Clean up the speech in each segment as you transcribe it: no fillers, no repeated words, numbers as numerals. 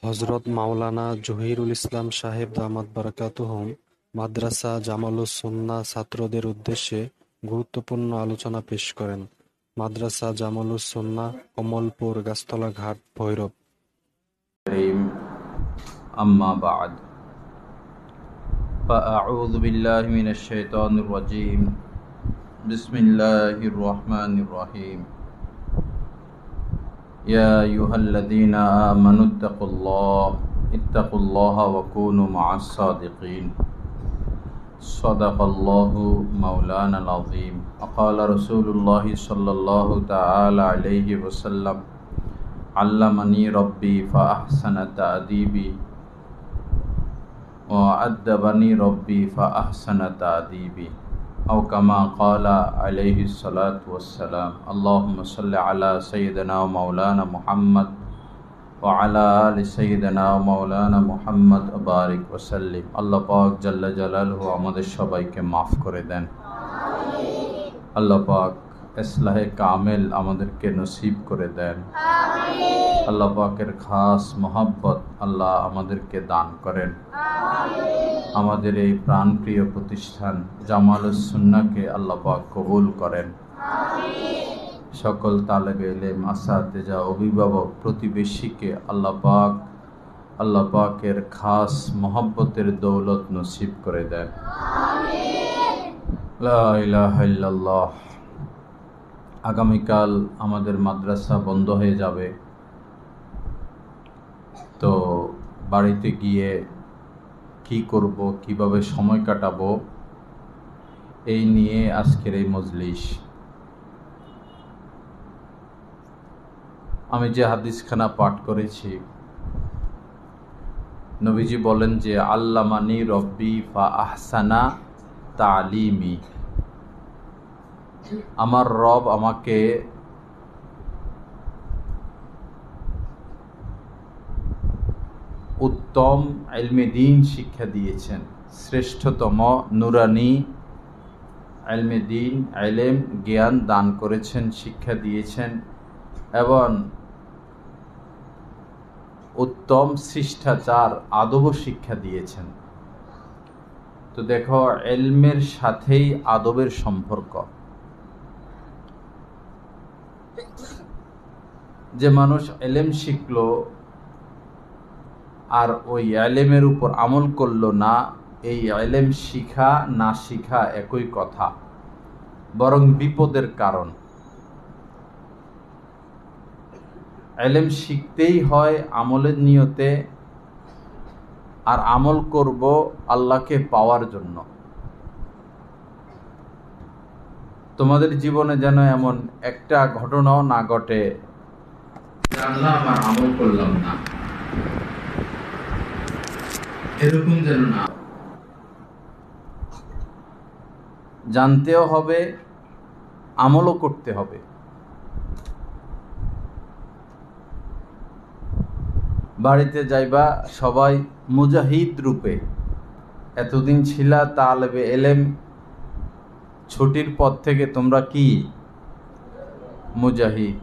হযরত মাওলানা জহিরুল ইসলাম সাহেব দামাত বারাকাতুহুম মাদ্রাসা জামালুস সুন্নাহ ছাত্রদের উদ্দেশ্যে গুরুত্বপূর্ণ আলোচনা পেশ করেন। মাদ্রাসা জামালুস সুন্নাহ, কমলপুর, গাছতলা ঘাট, ভৈরব। أما بعد فأعوذ بالله من الشيطان الرجيم بسم الله الرحمن الرحيم يا أيها الذين آمنوا اتقوا الله وكونوا مع الصادقين صدق الله مولانا العظيم وقال رسول الله صلى الله تعالى عليه وسلم علمني ربي فأحسن تأديبي وأدبني ربي فأحسن تأديبي أو كما قال عليه الصلاة والسلام اللهم صل على سيدنا ومولانا محمد وعلى آل سيدنا ومولانا محمد وبارك وسلم আল্লাহ পাক জাল্লা জালালহু আমাদের সবাইকে মাফ করে দেন। আল্লাহ পাক ইসলাহে কামেল আমাদেরকে নসিব করে দেন। আল্লাহ পাকের খাস মোহাব্বত আল্লাহ আমাদেরকে দান করেন। আমাদের এই প্রাণপ্রিয় প্রতিষ্ঠান জামালুস সুন্নাহকে আল্লাহ পাক কবুল করেন। সকল তালেবে ইলম, আসাতিজা, অভিভাবক, প্রতিবেশীকে আল্লাহ পাকের খাস মোহাব্বতের দৌলত নসিব করে দেন। লা ইলাহা ইল্লাল্লাহ। আগামীকাল আমাদের মাদ্রাসা বন্ধ হয়ে যাবে, তো বাড়িতে গিয়ে কি করব, কিভাবে সময় কাটাবো, এই নিয়ে আজকের এই মজলিস। আমি যে হাদিসখানা পাঠ করেছি, নবীজি বলেন যে আল্লামানি রব্বি ফা আহসানা তালিমি, আমার রব আমাকে উত্তম ইলমে দ্বীন শিক্ষা দিয়েছেন, শ্রেষ্ঠতম নুরানি ইলমে দ্বীন, ইলম জ্ঞান দান করেছেন, শিক্ষা দিয়েছেন এবং উত্তম শিষ্টাচার আদব শিক্ষা দিয়েছেন। তো দেখো, ইলমের সাথেই আদবের সম্পর্ক। যে মানুষ ইলম শিখলো আর ওই ইলমের উপর আমল করলো না, এই ইলম শিখা না শিখা একই কথা, বরং বিপদের কারণ। ইলম শিখতেই হয় আমলের নিয়তে, আর আমল করব আল্লাহকে পাওয়ার জন্য। তোমাদের জীবনে যেন এমন একটা ঘটনাও না ঘটে জানলাম আর আমল করলাম না, এরকম যেন না। জানতেও হবে, আমলও করতে হবে। বাড়িতে যাইবা সবাই মুজাহিদ রূপে, এতদিন ছিলা তালেবে ইলম, ছুটির পর থেকে তোমরা কি মুজাহিদ,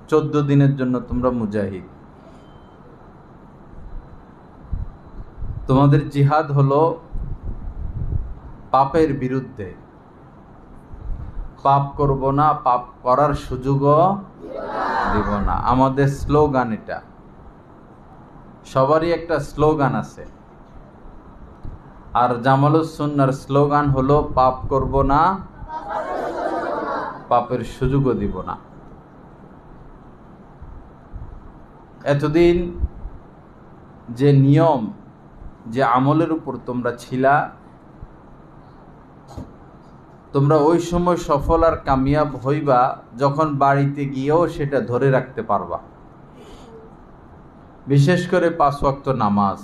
14 দিনের জন্য তোমরা মুজাহিদ। তোমাদের জিহাদ হলো পাপের বিরুদ্ধে। পাপ করব না, পাপ করার সুযোগও দিব না, আমাদের স্লোগান এটা। সবারই একটা স্লোগান আছে, আর জামালুস সুন্নাহর স্লোগান হলো পাপ করব না, পাপের সুযোগও দিব না। এতদিন যে নিয়ম, যে আমলের উপর তোমরা ছিলা, তোমরা ওই সময় সফল আর কামিয়াব হইবা যখন বাড়িতে গিয়েও সেটা ধরে রাখতে পারবা। বিশেষ করে 5 ওয়াক্ত নামাজ।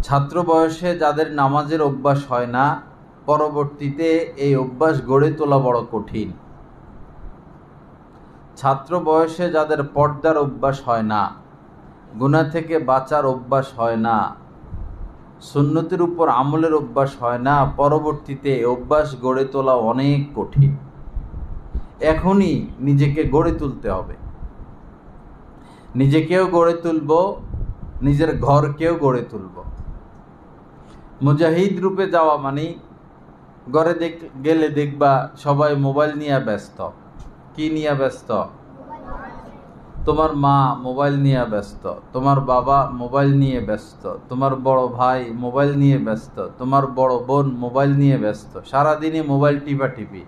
ছাত্র বয়সে যাদের নামাজের অভ্যাস হয় না, পরবর্তীতে এই অভ্যাস গড়ে তোলা বড় কঠিন। ছাত্র বয়সে যাদের পর্দার অভ্যাস হয় না, গুনাহ থেকে বাঁচার অভ্যাস হয় না, সুন্নতের উপর আমলের অভ্যাস হয় না, পরবর্তীতে অভ্যাস গড়ে তোলা অনেক কঠিন। এখনই নিজেকে গড়ে তুলতে হবে। নিজেকেও গড়ে তুলব, নিজের ঘরকেও গড়ে তুলব। মুজাহিদ রূপে যাওয়া মানে ঘরে গেলে দেখবা সবাই মোবাইল নিয়ে ব্যস্ত। কি নিয়ে ব্যস্ত? তোমার মা মোবাইল নিয়ে ব্যস্ত, তোমার বাবা মোবাইল নিয়ে ব্যস্ত, তোমার বড় ভাই মোবাইল নিয়ে ব্যস্ত, তোমার বড় বোন মোবাইল নিয়ে ব্যস্ত, সারাদিনই মোবাইল টিপি।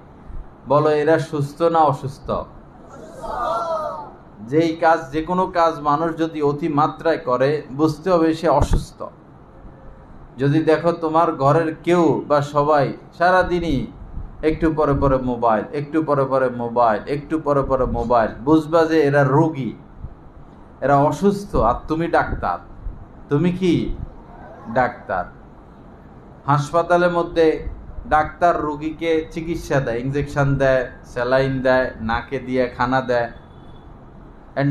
বলো এরা সুস্থ না অসুস্থ? যে কোনো কাজ মানুষ যদি অতি মাত্রায় করে বুঝতে হবে সে অসুস্থ। যদি দেখো তোমার ঘরের কেউ বা সবাই সারাদিনই একটু পরে পরে মোবাইল, একটু পরে পরে মোবাইল, একটু পরে পরে মোবাইল, বুঝবা যে এরা রোগী, এরা অসুস্থ। আর তুমি ডাক্তার। তুমি কি ডাক্তার? হাসপাতালের মধ্যে ডাক্তার রোগীকে চিকিৎসা দেয়, ইনজেকশন দেয়, স্যালাইন দেয়, নাকে দিয়ে খানা দেয়।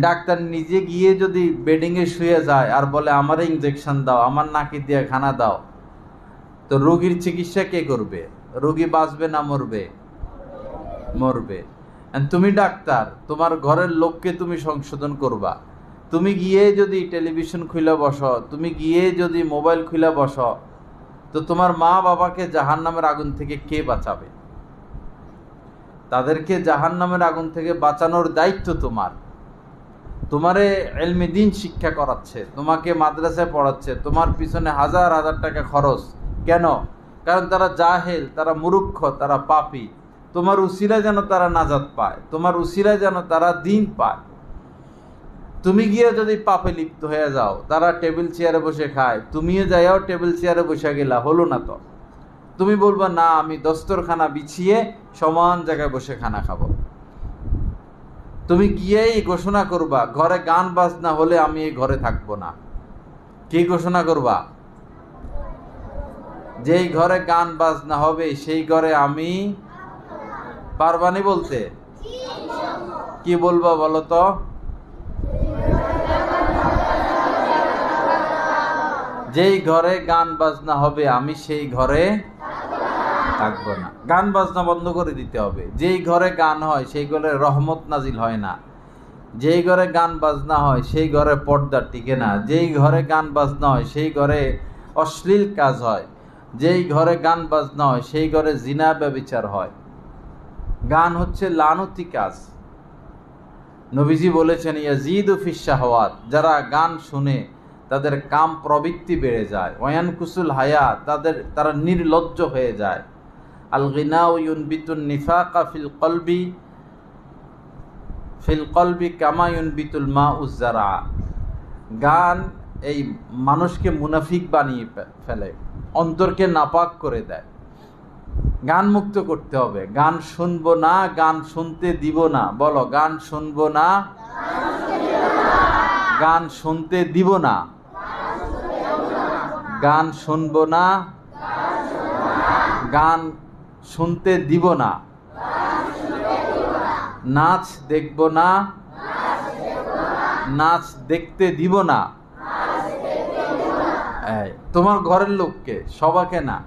ডাক্তার নিজে গিয়ে যদি বেডিংয়ে শুয়ে যায় আর বলে আমারে ইনজেকশন দাও, আমার নাকে দিয়ে খানা দাও, তো রোগীর চিকিৎসা কে করবে? রোগী বাঁচবে না মরবে? মরবে। তুমি ডাক্তার, তোমার ঘরের লোককে তুমি সংশোধন করবা। তুমি গিয়ে যদি টেলিভিশন খুলে বসো, তুমি গিয়ে যদি মোবাইল খুলে বসো, তো তোমার মা বাবাকে জাহান্নামের আগুন থেকে কে বাঁচাবে? তাদেরকে জাহান্নামের আগুন থেকে বাঁচানোর দায়িত্ব তোমার। তোমারে ইলমে দ্বীন শিক্ষা করাচ্ছে, তোমাকে মাদ্রাসায় পড়াচ্ছে, তোমার পিছনে হাজার হাজার টাকা খরচ। কেন? কারণ তারা জাহেল, তারা মূর্খ, তারা পাপী। তোমার উসিলায় যেন তারা নাজাত পায়, তোমার উসিলায় যেন তারা দ্বীন পায়। তুমি গিয়ে যদি পাপে লিপ্ত হয়ে যাও, তারা টেবিল চেয়ারে বসে খায়, তুমিও যাইও টেবিল চেয়ারে বসে গেলা, হলো না তো? তুমি বলবা না, আমি দস্তরখানা বিছিয়ে সমান জায়গায় বসে খানা খাবো। তুমি গিয়েই ঘোষণা করবা ঘরে গান বাজনা হলে আমি এই ঘরে থাকবো না। কি ঘোষণা করবা? যেই ঘরে গান বাজনা হবে সেই ঘরে আমি পারবানি বলতে? কি বলবা বলো তো? যেই ঘরে গান বাজনা হবে আমি সেই ঘরে থাকবো না। গান বাজনা বন্ধ করে দিতে হবে। যেই ঘরে গান হয় সেই ঘরে রহমত নাজিল হয় না। যেই ঘরে গান বাজনা হয় সেই ঘরে পর্দা টিকে না। যেই ঘরে গান বাজনা হয় সেই ঘরে অশ্লীল কাজ হয়। যেই ঘরে গান বাজনা হয় সেই ঘরে জিনা ব্যভিচার হয়। গান হচ্ছে লানতি কাজ। নবীজি বলেছেন ইয়াজিদু ফিশ শাহওয়াত, যারা গান শুনে তাদের কাম প্রবৃত্তি বেড়ে যায়। ওয়ান কুসুল হায়া, তারা নির্লজ্জ হয়ে যায়। আল গিনাউ ইউনবিতুন নিফাকা ফিল কলবি কামা ইউনবিতুল মাউজ জারা। গান এই মানুষকে মুনাফিক বানিয়ে ফেলে, অন্তরকে নাপাক করে দেয়। গান মুক্ত করতে হবে। গান শুনবো না, গান শুনতে দিব না। বলো, গান শুনবো না, গান শুনতে দিব না। গান শুনবো না, গান শুনতে দিব না। নাচ দেখবো না, নাচ দেখতে দিব না। তোমার ঘরের লোককে, সবাইকে না,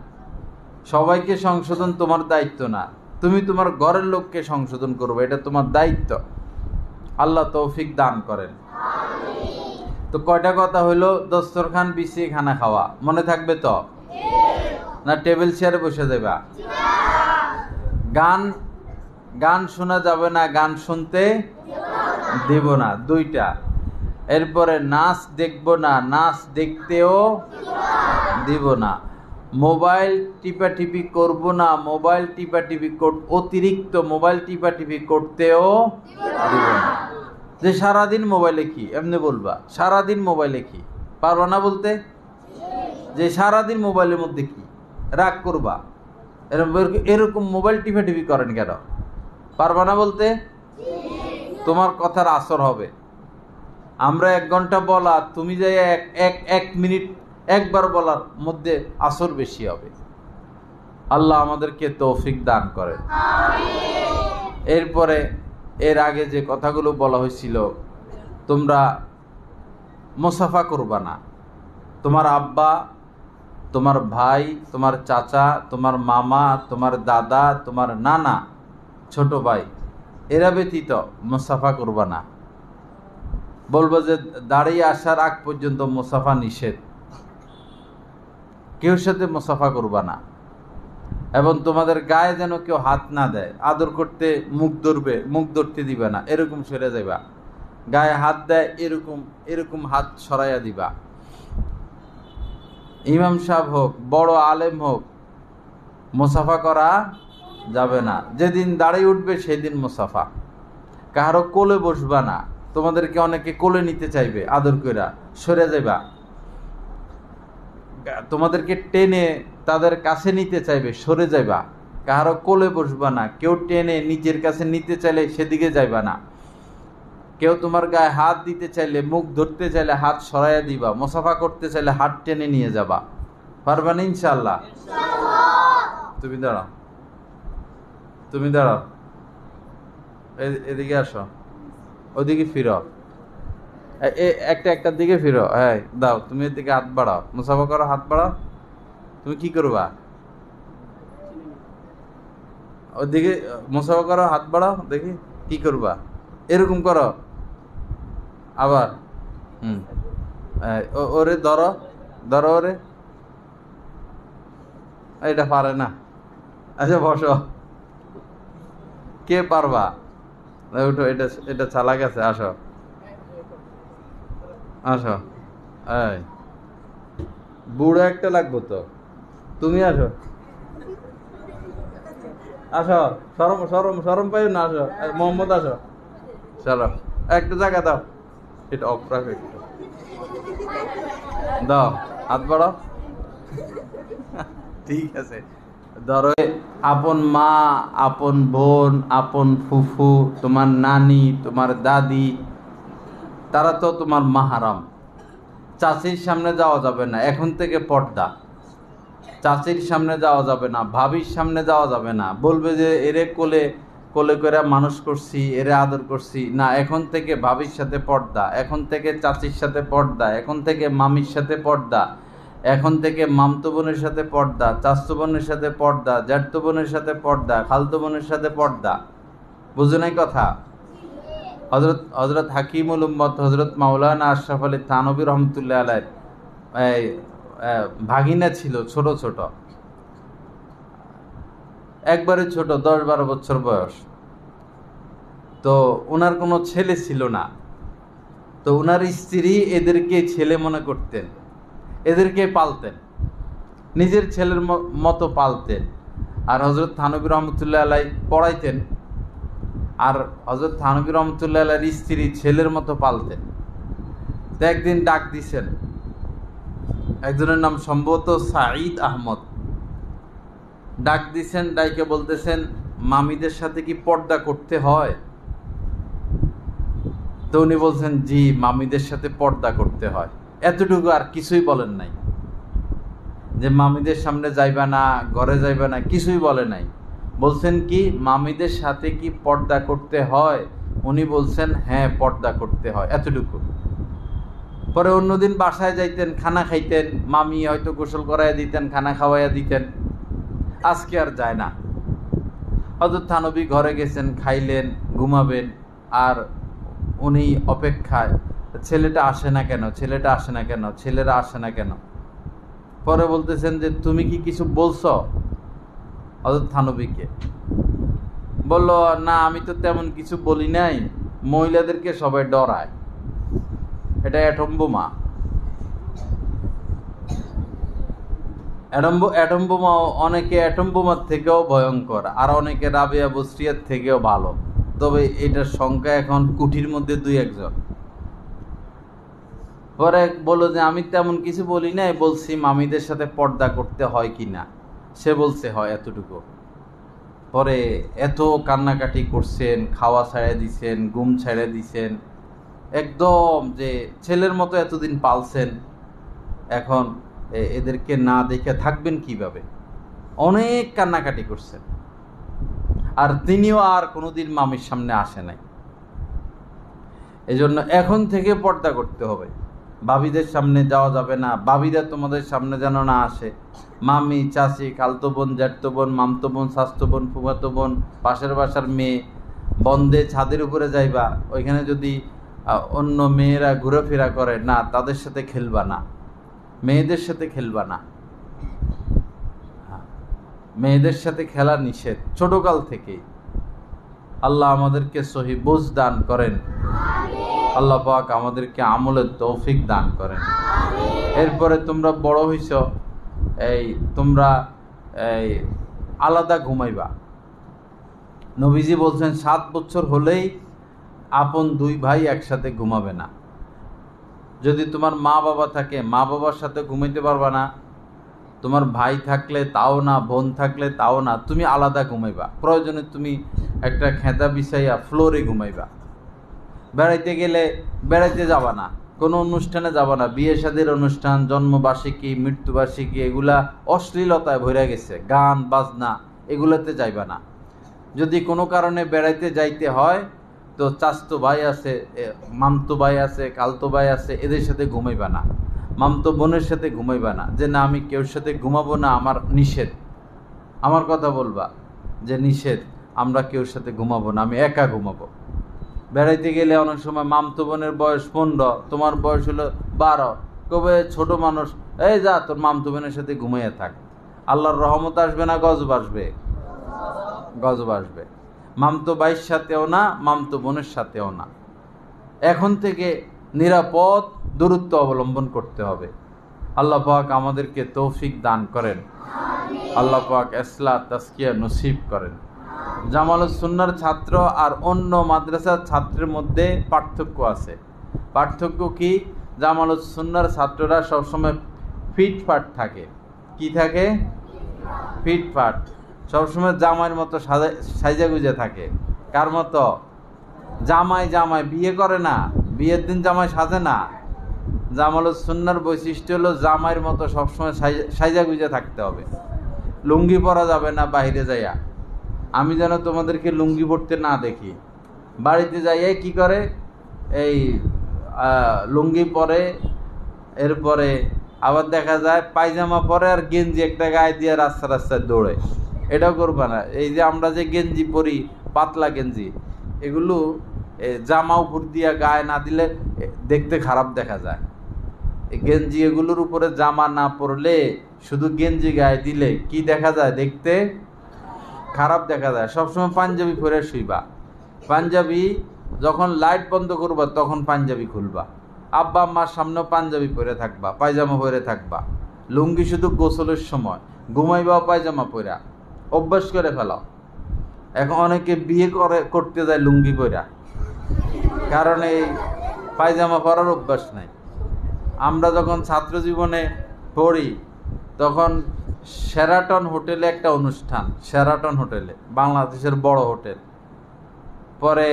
সবাইকে সংশোধন তোমার দায়িত্ব না। তুমি তোমার ঘরের লোককে সংশোধন করবে, এটা তোমার দায়িত্ব। আল্লাহ তৌফিক দান করেন। তো কয়টা কথা হইলো? দস্তরখান বিছিয়ে খানা খাওয়া, মনে থাকবে তো? না টেবিল চেয়ারে বসে দেবা? গান শোনা যাবে না, গান শুনতে দেব না, দুইটা। এরপরে নাচ দেখবো না, নাচ দেখতেও দিব না। মোবাইল টিপাটিপি করবো না, মোবাইল টিপাটিপি অতিরিক্ত মোবাইল টিপাটিপি করতেও দিব না। যে সারাদিন মোবাইলে কি, এমনি বলবা সারাদিন মোবাইলে কি, পারবা না বলতে? যে সারাদিন মোবাইলের মধ্যে কি, রাগ করবা। এরকম মোবাইল টিপাটিপি করেন কেন? পারবা না বলতে? তোমার কথার আসর হবে। আমরা 1 ঘন্টা বলা, তুমি যাই এক মিনিট একবার বলার মধ্যে আসর বেশি হবে। আল্লাহ আমাদেরকে তৌফিক দান করেন। এরপরে এর আগে যে কথাগুলো বলা হয়েছিল, তোমরা মুসাফা করবা না। তোমার আব্বা, তোমার ভাই, তোমার চাচা, তোমার মামা, তোমার দাদা, তোমার নানা, ছোট ভাই, এরা ব্যতীত মুসাফা করবা না। বলবো যে দাঁড়িয়ে আসার আগ পর্যন্ত মুসাফা নিষেধ, কেউ সাথে মুসাফা করবা না, এবং তোমাদের গায়ে যেন কেউ হাত না দেয়। আদর করতে মুখ ধরবে, মুখ ধরতে দিবে না, এরকম সরে যাইবা। গায়ে হাত দেয় এরকম এরকম হাত সরাইয়া দিবা। ইমাম সাহেব হোক, বড় আলেম হোক, মুসাফা করা যাবে না। যেদিন দাঁড়িয়ে উঠবে সেদিন মুসাফা। কারো কোলে বসবা না, তোমাদেরকে অনেকে কোলে নিতে চাইবে, আদর কইরা সরে যাইবা। তোমাদেরকে টেনে তাদের কাছে নিতে চাইবে, সরে যাইবা। কারো কোলে বসবা না, কেউ টেনে নিজের কাছে নিতে চাইলে সেদিকে যাইবা না। কেউ তোমার গায়ে হাত দিতে চাইলে, মুখ ধরতে চাইলে হাত সরাইয়া দিবা। মুসাফা করতে চাইলে হাত টেনে নিয়ে যাবা। পারবা না ইনশাআল্লাহ? তুমি দাঁড়াও, তুমি দাঁড়াও, এদিকে আসো, ওদিকে ফিরো, একটা একটার দিকে ফিরো। হ্যাঁ দাও, তুমি এদিকে হাত বাড়াও, মুসাফা করো, হাত বাড়াও। তুমি কি করবা? ওদিকে মুসাফা করো, হাত বাড়াও, দেখি কি করবা। এরকম করো আবার। ওরে ধরো, ধরো ওরে। এটা পারে না। আচ্ছা বসো। কে পারবা? উঠো, এটা এটা চালাক আছে। আসো, আসো। এই বুড়ো একটা লাগবো তো, তুমি আসো, আসো। সরম সরম সরম পাইও না, আসো। মোহাম্মদ আসো, চলো। একটা জায়গা দাও, এটা অফ রাখো, একটু দাও, হাত বাড়াও। ঠিক আছে, ধরো। আপন মা, আপন বোন, আপন ফুফু, তোমার নানি, তোমার দাদি, তারা তো তোমার মাহারাম। চাচির সামনে যাওয়া যাবে না, এখন থেকে পর্দা। চাচির সামনে যাওয়া যাবে না, ভাবির সামনে যাওয়া যাবে না। বলবে যে এরে কোলে কোলে করে মানুষ করছি, এরে আদর করছি না। এখন থেকে ভাবির সাথে পর্দা, এখন থেকে চাচির সাথে পর্দা, এখন থেকে মামির সাথে পর্দা, এখন থেকে মামতো বোনের সাথে পর্দা, চাচতো বোনের সাথে পর্দা, জ্যাঠতো বোনের সাথে পর্দা, খালতো বোনের সাথে পর্দা। বুঝো নাই কথা? হজরত হাকিমুল উম্মত হজরত মাওলানা আশরাফ আলী থানভী রহমতুল্লাহ আলাইহির ভাগিনা ছিল, ছোট ছোট, একবারে ছোট, 10-12 বছর বয়স। তো ওনার কোনো ছেলে ছিল না। তো ওনার স্ত্রী এদেরকে ছেলে মনে করতেন, এদেরকে পালতেন, নিজের ছেলের মতো পালতেন। আর হজরত থানভী রহমতুল্লাহ আলাই পড়াইতেন, আর হজরত থানভী রহমতুল্লাহ আলাইয়ের স্ত্রী ছেলের মতো পালতেন। তো একদিন ডাক দিছেন, একজনের নাম সম্ভবত সাঈদ আহমদ। ডাক দিছেন, ডাইকে বলতেছেন, মামিদের সাথে কি পর্দা করতে হয়? তো উনি বলছেন, জি, মামিদের সাথে পর্দা করতে হয়। এতটুকু, আর কিছুই বলেন নাই। যে মামিদের সামনে যাইবা না, ঘরে যাইবা না, কিছুই বলে নাই। বলছেন কি, মামিদের সাথে কি পর্দা করতে হয়? উনি বলছেন, হ্যাঁ পর্দা করতে হয়, এতটুকু। পরে অন্যদিন বাসায় যাইতেন, খানা খাইতেন, মামি হয়তো গোসল করাইয়া দিতেন, খানা খাওয়াইয়া দিতেন। আজকে আর যায় না। হযরত থানভী ঘরে গেছেন, খাইলেন, ঘুমাবেন, আর উনি অপেক্ষায়, ছেলেটা আসে না কেন, ছেলেটা আসে না কেন, ছেলেরা আসে না কেন। পরে বলতেছেন যে, তুমি কি কিছু বলছো হযরত থানভীকে? বলল, না আমি তো তেমন কিছু বলি নাই, মহিলাদেরকে সবাই ডরায়, এটা অ্যাটম বোমা। অ্যাটম বোমা, অনেকে অ্যাটম বোমার থেকেও ভয়ঙ্কর, আর অনেকে রাবেয়া বসরিয়ার থেকেও ভালো। তবে এটার সংখ্যা এখন কোটির মধ্যে 2-1 জন। পরে বললো যে, আমি তেমন কিছু বলি নাই, বলছি মামিদের সাথে পর্দা করতে হয় কি না। সে বলছে হয়, এতটুকু। পরে এত কান্নাকাটি করছেন, খাওয়া ছেড়ে দিছেন, ঘুম ছেড়ে দিছেন, একদম যে ছেলের মতো এতদিন পালছেন, এখন এদেরকে না দেখে থাকবেন কিভাবে? অনেক কান্নাকাটি করছেন। আর তিনিও আর কোনোদিন মামির সামনে আসে নাই। এজন্য এখন থেকে পর্দা করতে হবে। ভাবিদের সামনে যাওয়া যাবে না, ভাবিরা তোমাদের সামনে যেন না আসে। মামি, চাচি, খালতো বোন, জ্যাঠতো বোন, মামতো বোন, শাস্তো বোন, ফুফাতো বোন, পাশের বাসার মেয়ে, বন্ধে ছাদের উপরে যাইবা, ওইখানে যদি অন্য মেয়েরা ঘোরাফেরা করে, না তাদের সাথে খেলবা না, মেয়েদের সাথে খেলবা না। মেয়েদের সাথে খেলা নিষেধ ছোটকাল থেকেই। আল্লাহ আমাদেরকে সহি বুঝ দান করেন, আল্লাহ পাক আমাদেরকে আমলের তৌফিক দান করেন। এরপরে তোমরা বড় হইছ, তোমরা আলাদা ঘুমাইবা। নবীজি বলছেন 7 বছর হলেই আপন 2 ভাই একসাথে ঘুমাবে না। যদি তোমার মা বাবা থাকে, মা বাবার সাথে ঘুমাইতে পারবা না। তোমার ভাই থাকলে তাও না, বোন থাকলে তাও না, তুমি আলাদা ঘুমাইবা। প্রয়োজনে তুমি একটা খেতা বিছাইয়া ফ্লোরে ঘুমাইবা। বেড়াইতে গেলে বেড়াইতে যাবা না, কোনো অনুষ্ঠানে যাবা না। বিয়ে শাদীর অনুষ্ঠান, জন্মবার্ষিকী, মৃত্যুবার্ষিকী, এগুলা অশ্লীলতায় ভরে গেছে, গান বাজনা, এগুলোতে যাইবা না। যদি কোনো কারণে বেড়াইতে যাইতে হয় তো চাচতো ভাই আছে, মামতো ভাই আছে, খালতো ভাই আছে, এদের সাথে ঘুমাইবা না। মামতো বোনের সাথে ঘুমাইবা না, যে না আমি কেউর সাথে ঘুমাবো না, আমার নিষেধ। আমার কথা বলবা যে নিষেধ, আমরা কেউর সাথে ঘুমাবো না, আমি একা ঘুমাবো। বেড়াইতে গেলে অনেক সময় মামতো বোনের বয়স 15, তোমার বয়স হলো 12, কবে ছোট মানুষ, এই যা তোর মামতো বোনের সাথে ঘুমাইয়া থাক। আল্লাহর রহমত আসবে না গজব আসবে? গজব আসবে। মামতো ভাইয়ের সাথেও না, মামতো বোনের সাথেও না। এখন থেকে নিরাপদ দূরত্ব অবলম্বন করতে হবে। আল্লাহ পাক আমাদেরকে তৌফিক দান করেন, আল্লাহ পাক ইসলাহ তাসকিয়া নসিব করেন। জামালুস সুন্নাহর ছাত্র আর অন্য মাদ্রাসার ছাত্রের মধ্যে পার্থক্য আছে। পার্থক্য কি? জামালুস সুন্নাহর ছাত্ররা সবসময় ফিটফাট থাকে। কি থাকে? ফিটফাট। সবসময় জামাইয়ের মতো সাইজা গুজে থাকে। কার মতো? জামাই বিয়ে করে না, বিয়ের দিন জামাই সাজে না। জামালুস সুন্নাহর বৈশিষ্ট্য হলো জামাইয়ের মতো সবসময় সাইজা গুজে থাকতে হবে। লুঙ্গি পরা যাবে না বাইরে যাইয়া। আমি যেন তোমাদেরকে লুঙ্গি পরতে না দেখি। বাড়িতে যাইয়া কি করে? লুঙ্গি পরে, এরপরে আবার দেখা যায় পায়জামা পরে আর গেঞ্জি একটা গায়ে দিয়ে রাস্তায় দৌড়ে। এটাও করবা না। এই যে আমরা যে গেঞ্জি পরি, পাতলা গেঞ্জি, এগুলো জামা উপর দিয়া গায়ে না দিলে দেখতে খারাপ দেখা যায়। এই গেঞ্জি এগুলোর উপরে জামা না পরলে, শুধু গেঞ্জি গায়ে দিলে কি দেখা যায়? দেখতে খারাপ দেখা যায়। সবসময় পাঞ্জাবি পরে শুইবা। পাঞ্জাবি যখন লাইট বন্ধ করবা তখন পাঞ্জাবি খুলবা। আব্বা আম্মার সামনেও পাঞ্জাবি পরে থাকবা, পায়জামা পরে থাকবা। লুঙ্গি শুধু গোসলের সময়, ঘুমাইবা পায়জামা পরা। অভ্যাস করে ফেলাও। এখন অনেকে বিয়ে করতে যায় লুঙ্গি পরা, কারণ এই পায়জামা পরার অভ্যাস নাই। আমরা যখন ছাত্র জীবনে পড়ি তখন শেরাটন হোটেলে একটা অনুষ্ঠান, শেরাটন হোটেলে, বাংলাদেশের বড় হোটেল। পরে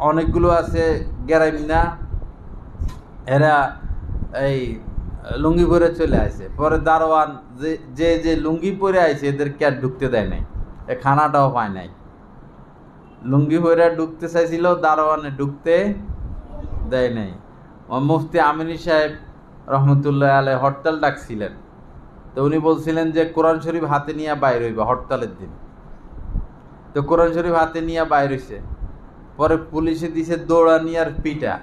অনেকগুলো আছে গ্যারামিনা, এরা এই লুঙ্গি পরে চলে আসে। পরে দারোয়ান যে লুঙ্গি পরে আইছে এদেরকে আর ঢুকতে দেয় নাই, খানাটাও পায় নাই। লুঙ্গি পরে ঢুকতে চাইছিল, দারোয়ানে ঢুকতে দেয় নাই। মুফতি আমিনী সাহেব রহমতুল্লাহ আলাইহি হরতাল ডাকছিলেন। তো উনি বলছিলেন যে কোরআন শরীফ হাতে নিয়ে বাইর হইবা হরতালের দিন। তো কোরআন শরীফ হাতে নিয়ে বাইর হইছে। পরে পুলিশে দিছে দৌড়ানি আর পিটা।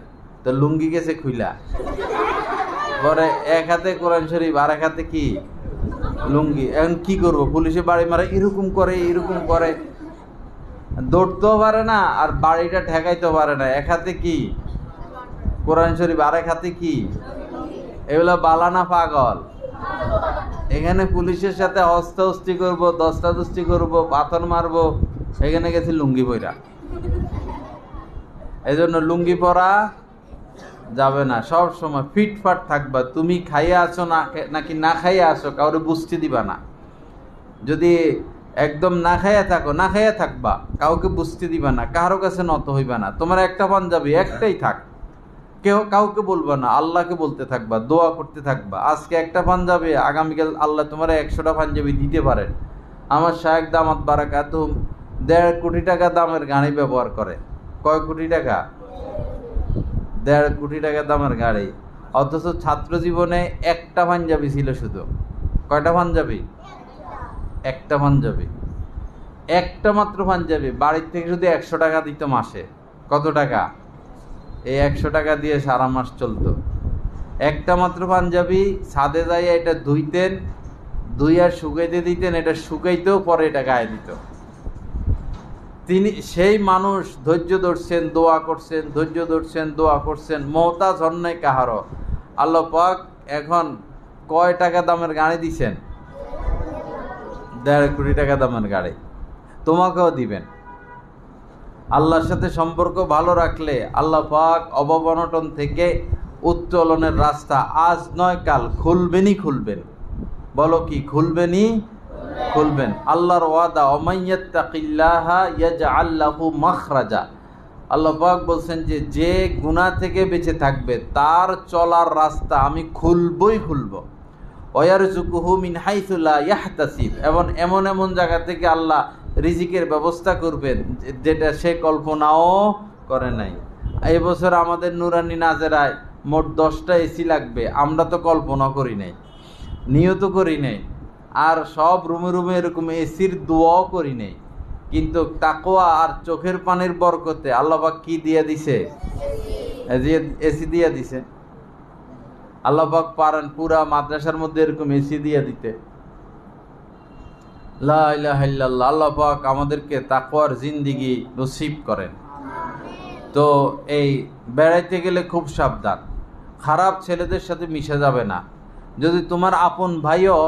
তো লুঙ্গি গেছে খুইলা। পরে এক হাতে কোরআন শরীফ আর এক হাতে কি? লুঙ্গি। এখন কি করব? পুলিশে বাড়ি মারে, এরকম করে, দৌড়তেও পারে না আর বাড়িটা ঠেকাইতেও পারে না। এক হাতে কি? কোরআন শরীফ, আর এক হাতে কি? এগুলো বালানা পাগল। এখানে পুলিশের সাথে হস্তাহস্তি করবো, দস্তাদস্তি করবো, পাথর মারবো, এখানে গেছি লুঙ্গি পরা। এই জন্য লুঙ্গি পরা যাবে না। সব সময় ফিটফাট থাকবা। তুমি খাইয়া আছো নাকি না খাইয়া আছো কাউরে বুঝতে দিবা না। যদি একদম না খাইয়া থাকবা, কাউকে বুঝতে দিবা না, কারো কাছে নত হইবা না। তোমার একটা পাঞ্জাবি একটাই থাক, কাউকে বলবা না, আল্লাহকে বলতে থাকবা, দোয়া করতে থাকবা। আজকে একটা পাঞ্জাবি, আগামীকাল আল্লাহ তোমার 100টা পাঞ্জাবি দিতে পারেন। আমার শায়েখ দামাত বারাকাতুহুম 1.5 কোটি টাকা দামের গাড়ি ব্যবহার করে। কয় কোটি টাকা? 1.5 কোটি টাকা দামের গাড়ি। অথচ ছাত্র জীবনে একটা পাঞ্জাবি ছিল শুধু। কয়টা পাঞ্জাবি? একটা পাঞ্জাবি, একটা মাত্র পাঞ্জাবি। বাড়ির থেকে শুধু 100 টাকা দিত মাসে। কত টাকা? এই 100 টাকা দিয়ে সারা মাস চলতো। একটা মাত্র পাঞ্জাবি ছাদে যাইয়া এটা ধুইতেন, ধুইয়া শুকাইতে দিতেন, এটা শুকাইতেও পরে এটা গায়ে দিত। তিনি সেই মানুষ ধৈর্য ধরছেন, দোয়া করছেন, ধৈর্য ধরছেন, দোয়া করছেন, মহতাজ হন নাই কাহারও। আল্লাহ পাক এখন কয় টাকা দামের গাড়ি দিছেন? 1.5 কোটি টাকা দামের গাড়ি তোমাকেও দিবেন। আল্লাহর সাথে সম্পর্ক ভালো রাখলে আল্লাহ পাক অভাব অনটন থেকে উত্তোলনের রাস্তা আজ নয় কাল খুলবেনই খুলবেন। বলো কি খুলবেনই খুলবেন। আল্লাহর ওয়াদা, ওমাইয়াত্তাকিল্লাহা ইয়াজআল লাহু মাখরাজা। আল্লাহ পাক বলছেন যে যে গুনাহ থেকে বেঁচে থাকবে তার চলার রাস্তা আমি খুলবই খুলব। ওয়ারযুকুহু মিন হাইসু লা ইয়াহতাসিব, এবং এমন এমন জায়গা থেকে আল্লাহ রিজিকের ব্যবস্থা করবেন যেটা সে কল্পনাও করে নাই। এই বছর আমাদের নুরানি নাজেরায় মোট 10টা এসি লাগবে, আমরা তো কল্পনা করি নাই, নিয়ত করি নাই, আর সব রুমে রুমে এরকম এসির দোয়াও করি নাই। কিন্তু তাকওয়া আর চোখের পানির বরকতে আল্লাহ পাক কি দিয়ে দিছে? এসি দিয়ে দিছে। আল্লাহ পাক পারেন পুরা মাদ্রাসার মধ্যে এরকম এসি দিয়ে দিতে। লা ইলাহা ইল্লাল্লাহ। আল্লাহ পাক আমাদেরকে তাকওয়ার জিন্দেগি নসিব করেন। তো এই বেড়াইতে গেলে খুব সাবধান, খারাপ ছেলেদের সাথে মিশে যাবে না। যদি তোমার আপন ভাইও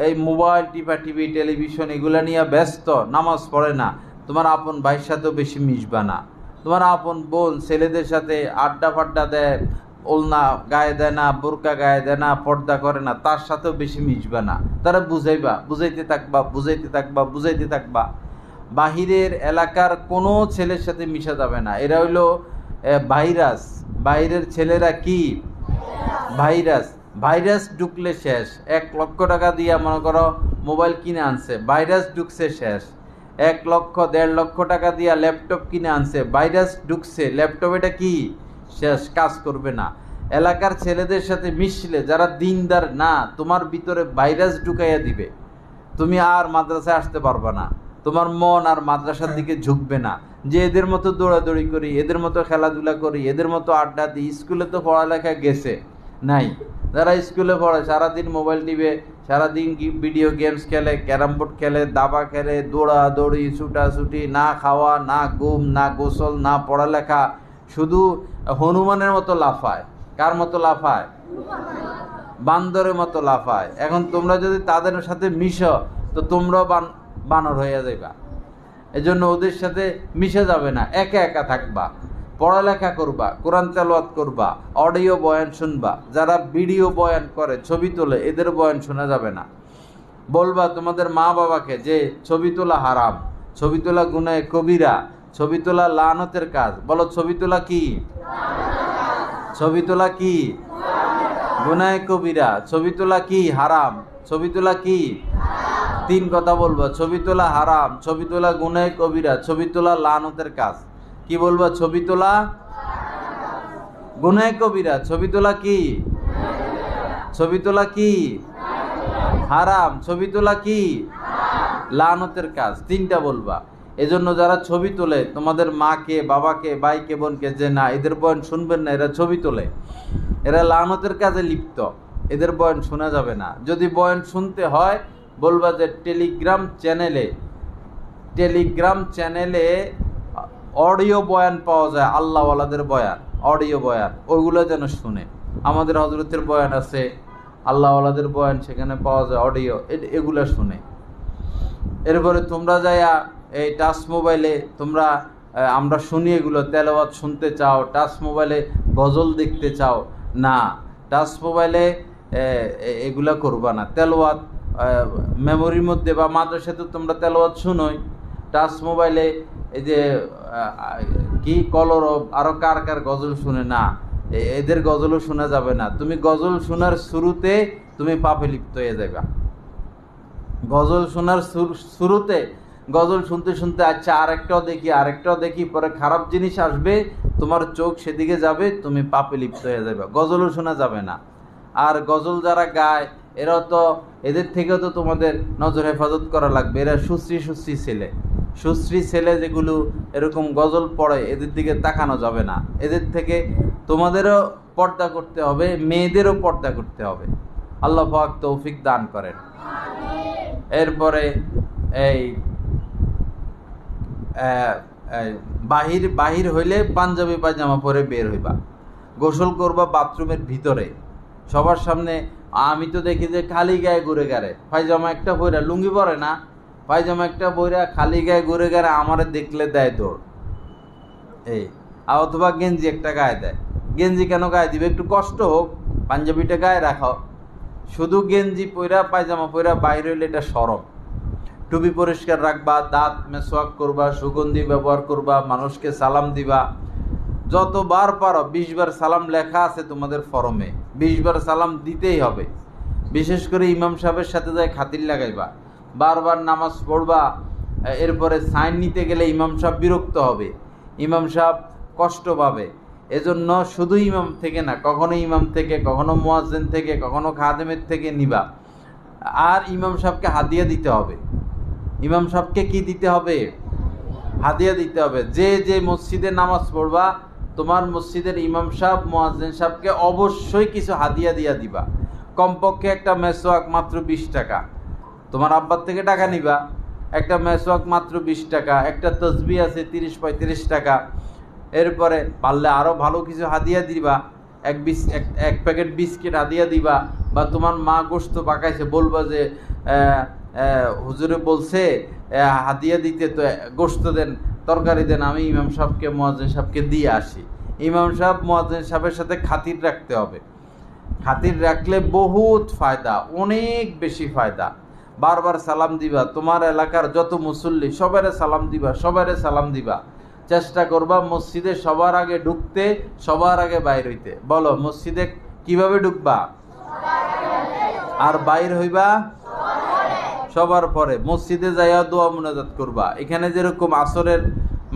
এই মোবাইল টিপি টেলিভিশন এগুলা নিয়ে ব্যস্ত, নামাজ পড়ে না, তোমার আপন ভাইয়ের সাথেও বেশি মিশবা না। তোমার আপন বোন ছেলেদের সাথে আড্ডা ফাড্ডা দেয়, ওলনা গায়ে দেয় না, বোরকা গায়ে দেয় না, পর্দা করে না, তার সাথেও বেশি মিশবা না। তারা বুঝাইবা, বুঝাইতে থাকবা, বুঝাইতে থাকবা, বুঝাইতে থাকবা। বাহিরের এলাকার কোনো ছেলের সাথে মিশা যাবে না। এরা হইলো ভাইরাস। বাইরের ছেলেরা কি ভাইরাস। ভাইরাস ঢুকলে শেষ। 1 লক্ষ টাকা দিয়ে মনে করো মোবাইল কিনে আনছে, ভাইরাস ঢুকছে শেষ। 1 লক্ষ 1.5 লক্ষ টাকা দিয়ে ল্যাপটপ কিনে আনছে, ভাইরাস ঢুকছে, ল্যাপটপ এটা কি শেষ, কাজ করবে না। এলাকার ছেলেদের সাথে মিশলে যারা দিনদার না, তোমার ভিতরে ভাইরাস ঢুকাইয়া দিবে, তুমি আর মাদ্রাসায় আসতে পারবা না, তোমার মন আর মাদ্রাসার দিকে ঝুঁকবে না। যে এদের মতো দৌড়াদৌড়ি করি, এদের মতো খেলাধুলা করি, এদের মতো আড্ডা দিই, স্কুলে তো পড়ালেখা গেছে নাই। যারা স্কুলে পড়ে সারাদিন মোবাইল টিপে, সারাদিন ভিডিও গেমস খেলে, ক্যারাম বোর্ড খেলে, দাবা খেলে, দৌড়াদৌড়ি, ছুটাছুটি, না খাওয়া, না ঘুম, না গোসল, না পড়ালেখা, শুধু হনুমানের মতো লাফায়। কার মতো লাফায়? বান্দরের মতো লাফায়। এখন তোমরা যদি তাদের সাথে মিশো তো তোমরাও বানর হয়ে যাইবা। এজন্য ওদের সাথে মিশে যাবে না, একা একা থাকবা, পড়ালেখা করবা, কোরআন তেলাওয়াত করবা, অডিও বয়ান শুনবা। যারা ভিডিও বয়ান করে, ছবি তোলে, এদের বয়ান শোনা যাবে না। বলবা তোমাদের মা বাবাকে যে ছবি তোলা হারাম, ছবি তোলা গুনাহে কবিরা, ছবি তোলা লানতের কাজ। বলো ছবি তোলা কি? ছবি তোলা কি? গুনাহে কবিরা। ছবি তোলা কি? হারাম। ছবি তোলা কি? 3 কথা বলবা। ছবি তোলা হারাম, ছবি তোলা গুনাহে কবিরা, ছবি তোলা লানতের কাজ। কি বলবা? ছবি তোলা গুনাহে কবিরা, ছবি তোলা কি? ছবি তোলা কি? হারাম। ছবি তোলা কি? লানতের কাজ। 3টা বলবা। এজন্য যারা ছবি তোলে, তোমাদের মাকে, বাবাকে, ভাইকে, বোনকে যে না এদের বয়ান শুনবেন না, এরা ছবি তোলে, এরা লানতের কাজে লিপ্ত, এদের বয়ান শোনা যাবে না। যদি বয়ান শুনতে হয় বলবা যে টেলিগ্রাম চ্যানেলে অডিও বয়ান পাওয়া যায়, আল্লাহওয়ালাদের বয়ান, অডিও বয়ান, ওইগুলো যেন শুনে। আমাদের হযরতের বয়ান আছে, আল্লাহওয়ালাদের বয়ান সেখানে পাওয়া যায় অডিও, এগুলো শুনে। এরপরে তোমরা যাইয়া এই টাচ মোবাইলে তোমরা, আমরা শুনি এগুলো, তেলাওয়াত শুনতে চাও, টাচ মোবাইলে গজল দেখতে চাও না, টাচ মোবাইলে এগুলা করবা না। তেলাওয়াত মেমোরির মধ্যে বা মাদ্রাসাতে তোমরা তেলাওয়াত শুনোই, টাচ মোবাইলে এই যে কি কলরব, আরো কার কার গজল শুনে না, এদের গজলও শোনা যাবে না। তুমি গজল শোনার শুরুতে তুমি পাপে লিপ্ত হয়ে যাবে। গজল শোনার শুরুতে গজল শুনতে শুনতে আচ্ছা আরেকটাও দেখি, পরে খারাপ জিনিস আসবে, তোমার চোখ সেদিকে যাবে, তুমি পাপে লিপ্ত হয়ে যাবে। গজলও শোনা যাবে না। আর গজল যারা গায় এরাও তো, এদের থেকেও তো তোমাদের নজর হেফাজত করা লাগবে। এরা সুশ্রী ছেলে, সুশ্রী ছেলে যেগুলো এরকম গজল পড়ে এদের দিকে তাকানো যাবে না। এদের থেকে তোমাদেরও পর্দা করতে হবে, মেয়েদেরও পর্দা করতে হবে। আল্লাহ পাক তৌফিক দান করেন। এরপরে এই বাহির হইলে পাঞ্জাবি পায়জামা পরে বের হইবা। গোসল করবা বাথরুমের ভিতরে, সবার সামনে। আমি তো দেখি যে খালি গায়ে ঘুরে গেলে, পায়জামা একটা বইরা, লুঙ্গি পরে না, পায়জামা একটা বইরা খালি গায়ে ঘুরে গেলে আমারে দেখলে দেয় দৌড়। অথবা গেঞ্জি একটা গায়ে দেয়। গেঞ্জি কেন গায়ে দিবে? একটু কষ্ট হোক, পাঞ্জাবিটা গায়ে রাখো। শুধু গেঞ্জি পইরা পায়জামা পইরা বাইরে হইলে এটা শরম। টুপি পরিষ্কার রাখবা, দাঁত মেসওয়াক করবা, সুগন্ধি ব্যবহার করবা, মানুষকে সালাম দিবা। যতবার পারো, 20 বার সালাম লেখা আছে তোমাদের ফরমে, 20 বার সালাম দিতেই হবে। বিশেষ করে ইমাম সাহেবের সাথে যায় খাতির লাগাইবা, বারবার নামাজ পড়বা। এরপরে সাইন নিতে গেলে ইমাম সাহেব বিরক্ত হবে, ইমাম সাহেব কষ্ট পাবে। এজন্য শুধু ইমাম থেকে না, কখনো ইমাম থেকে, কখনো মুয়াজ্জিন থেকে, কখনো খাদেমের থেকে নিবা। আর ইমাম সাহেবকে হাদিয়া দিতে হবে। ইমাম সাহেবকে কি দিতে হবে? হাদিয়া দিতে হবে। যে যে মসজিদে নামাজ পড়বা, তোমার মসজিদের ইমাম সাহেব, মুয়াজ্জিন সাহেবকে অবশ্যই কিছু হাদিয়া দিয়া দিবা। কমপক্ষে একটা মেসওয়াক মাত্র 20 টাকা। তোমার আব্বার থেকে টাকা নিবা, একটা মেসওয়াক মাত্র 20 টাকা, একটা তসবিহ আছে 30-35 টাকা। এরপরে পারলে আরও ভালো কিছু হাদিয়া দিবা, এক প্যাকেট বিস্কিট হাদিয়া দিবা। বা তোমার মা গোশত পাকাইছে, বলবা যে হুজুরে বলছে হাদিয়া দিতে, তো গোশত দেন, তরকারি দেন, আমি ইমাম সাহেবকে, মুয়াজ্জিন সাহেবকে দিয়ে আসি। ইমাম সাহেব মুয়াজ্জিন সাহেবের সাথে খাতির রাখতে হবে। খাতির রাখলে বহুত ফায়দা, অনেক বেশি ফায়দা। বারবার সালাম দিবা, তোমার এলাকার যত মুসল্লি সবারে সালাম দিবা, সবারে সালাম দিবা। চেষ্টা করবা মসজিদে সবার আগে ঢুকতে, সবার আগে বাইর হইতে। বলো, মসজিদে কিভাবে ঢুকবা আর বাইর হইবা? সবার পরে। মসজিদে যাইয়া দোয়া মুনাজাত করবা। এখানে যেরকম আসরের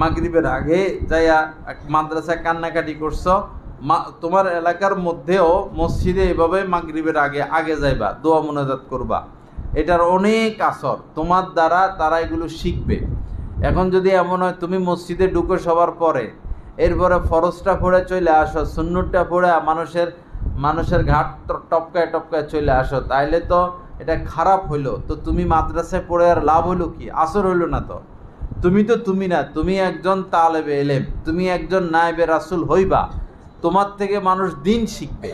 মাগরিবের আগে যাইয়া মাদ্রাসায় কান্নাকাটি করছো, তোমার এলাকার মধ্যেও মসজিদে এভাবে মাগরিবের আগে যাইবা, দোয়া মুনাজাত করবা। এটার অনেক আসর তোমার দ্বারা, তারা এগুলো শিখবে। এখন যদি এমন হয় তুমি মসজিদে ঢুকো সবার পরে, এরপরে ফরজটা পড়ে চলে আসো, সুন্নতটা পড়ে মানুষের ঘাট টপকায় টপকায় চলে আসো, তাইলে তো এটা খারাপ হইলো। তো তুমি মাদ্রাসায় পড়ে আর লাভ হইলো কি? আসর হইলো না তো। তুমি না, তুমি একজন তালেবে এলেম, তুমি একজন নায়েবে রাসূল হইবা। তোমার থেকে মানুষ দিন শিখবে,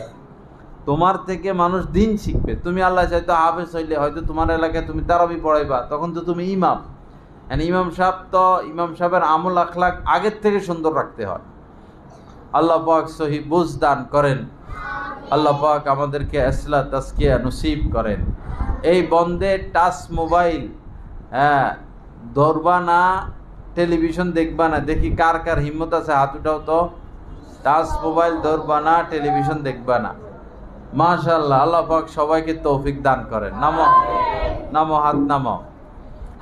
তোমার থেকে মানুষ দিন শিখবে। তুমি আল্লাহ চাইতো হাফেজ হইলে হয়তো তোমার এলাকায় তুমি তারাবি পড়াইবা, তখন তো তুমি ইমাম। ইমাম সাহেব তো, ইমাম সাহেবের আমল আখলাক আগের থেকে সুন্দর রাখতে হয়। আল্লাহ পাক সহি বুঝ দান করেন। আল্লাহ পাক আমাদেরকে ইসলাহ তাজকিয়া নসিব করেন। এই বন্ধে টাচ মোবাইল ধরবা না, টেলিভিশন দেখবা না। দেখি কার কার হিম্মত আছে, হাত উঠাও তো। টাচ মোবাইল ধরবা না, টেলিভিশন দেখবা না। মাশাআল্লাহ, আল্লাহ পাক সবাইকে তৌফিক দান করেন। নামো নামো, হাত নামো।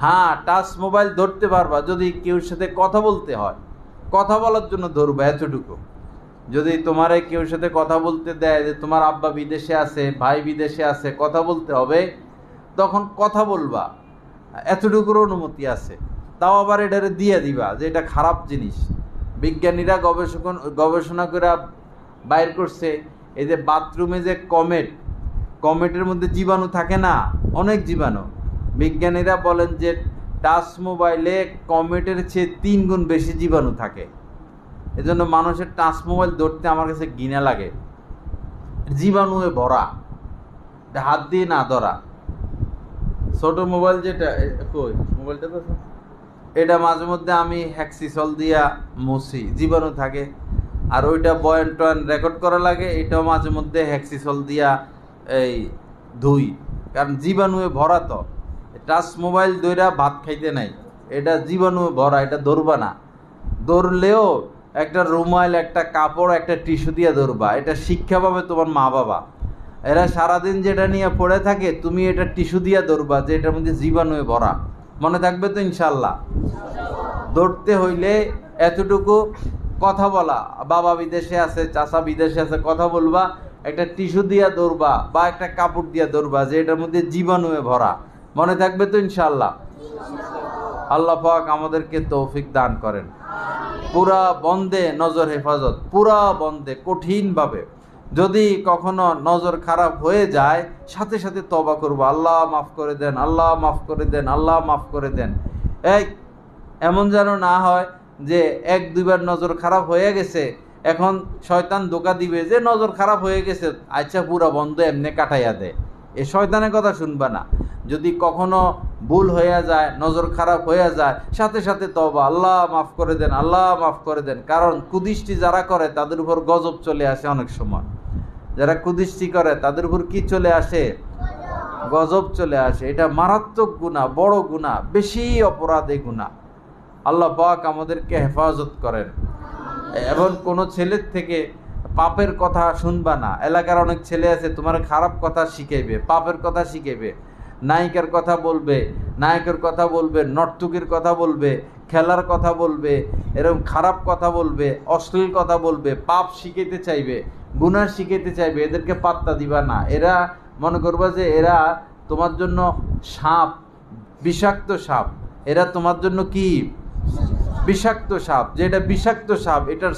হ্যাঁ, টাচ মোবাইল ধরতে পারবা যদি কেউ সাথে কথা বলতে হয়, কথা বলার জন্য ধরবা, এতটুকু। যদি তোমারে কেউ সাথে কথা বলতে দেয়, যে তোমার আব্বা বিদেশে আছে, ভাই বিদেশে আছে, কথা বলতে হবে, তখন কথা বলবা, এতটুকুর অনুমতি আছে। তাও আবার এটারে দিয়ে দিবা যে এটা খারাপ জিনিস। বিজ্ঞানীরা গবেষণা করে বাইর করছে, এই যে বাথরুমে যে কমেটের মধ্যে জীবাণু থাকে না, অনেক জীবাণু। বিজ্ঞানীরা বলেন যে টাচ মোবাইলে কমেটের চেয়ে 3 গুণ বেশি জীবাণু থাকে। এজন্য মানুষের টাচ মোবাইল ধরতে আমার কাছে ঘৃণা লাগে। জীবাণুয়ে ভরা, হাত দিয়ে না ধরা। ছোট মোবাইল যেটা, কই মোবাইলটা তো, এটা মাঝে মধ্যে আমি হ্যাক্সিসল দিয়া মুছি, জীবাণু থাকে। আর ওইটা বয়ান টয়ান রেকর্ড করা লাগে, এটাও মাঝে মধ্যে হ্যাক্সিসল দিয়া এই ধুই, কারণ জীবাণুয়ে ভরা। তো টাচ মোবাইল ধইরা ভাত খাইতে নাই, এটা জীবাণুয়ে ভরা, এটা ধরবা না। ধরলেও একটা রুমাল, একটা কাপড়, একটা টিস্যু দিয়ে ধরবা। এটা শিক্ষা পাবে তোমার মা বাবা। এরা সারাদিন যেটা নিয়ে পড়ে থাকে, তুমি এটা টিস্যু দিয়ে ধরবা, যে এটার মধ্যে জীবাণুয়ে ভরা। মনে থাকবে তো ইনশাল্লাহ? ধরতে হইলে এতটুকু কথা বলা, বাবা বিদেশে আছে, চাচা বিদেশে আছে, কথা বলবা, একটা টিস্যু দিয়া ধরবা বা একটা কাপড় দিয়া ধরবা, যে এটার মধ্যে জীবাণুয়ে ভরা। মনে থাকবে তো ইনশাল্লাহ? আল্লাহ পাক আমাদেরকে তৌফিক দান করেন। পুরা বন্ধে নজর হেফাজত, পুরা বন্ধে কঠিনভাবে। যদি কখনো নজর খারাপ হয়ে যায়, সাথে সাথে তওবা করব, আল্লাহ মাফ করে দেন, আল্লাহ মাফ করে দেন, আল্লাহ মাফ করে দেন। এই এমন যেন না হয় যে এক দুইবার নজর খারাপ হয়ে গেছে, এখন শয়তান ধোঁকা দিবে যে নজর খারাপ হয়ে গেছে, আচ্ছা পুরা বন্ধ এমনি কাটাইয়া দেয়। এ শয়তানের কথা শুনবা না। যদি কখনো ভুল হয়ে যায়, নজর খারাপ হয়ে যায়, সাথে সাথে তওবা, আল্লাহ মাফ করে দেন, আল্লাহ মাফ করে দেন। কারণ কুদৃষ্টি যারা করে তাদের উপর গজব চলে আসে অনেক সময়। যারা কুদৃষ্টি করে তাদের উপর কি চলে আসে? গজব চলে আসে। এটা মারাত্মক গুনাহ, বড় গুনাহ, বেশি অপরাধী গুনাহ। আল্লাহ পাক আমাদেরকে হেফাজত করেন। এবং কোনো ছেলের থেকে পাপের কথা শুনবা না। এলাকার অনেক ছেলে আছে তোমার খারাপ কথা শিখাইবে, পাপের কথা শিখাইবে, নায়িকার কথা বলবে, নায়কের কথা বলবে, নর্তকীর কথা বলবে, খেলার কথা বলবে, এরকম খারাপ কথা বলবে, অশ্লীল কথা বলবে, পাপ শিখাইতে চাইবে, গুনাহ শিখাইতে চাইবে। এদেরকে পাত্তা দিবা না। এরা মনে করবা যে এরা তোমার জন্য সাপ, বিষাক্ত সাপ। এরা তোমার জন্য কি? বিষাক্ত সাপ। যে এটা বিষাক্ত সাপ, এটার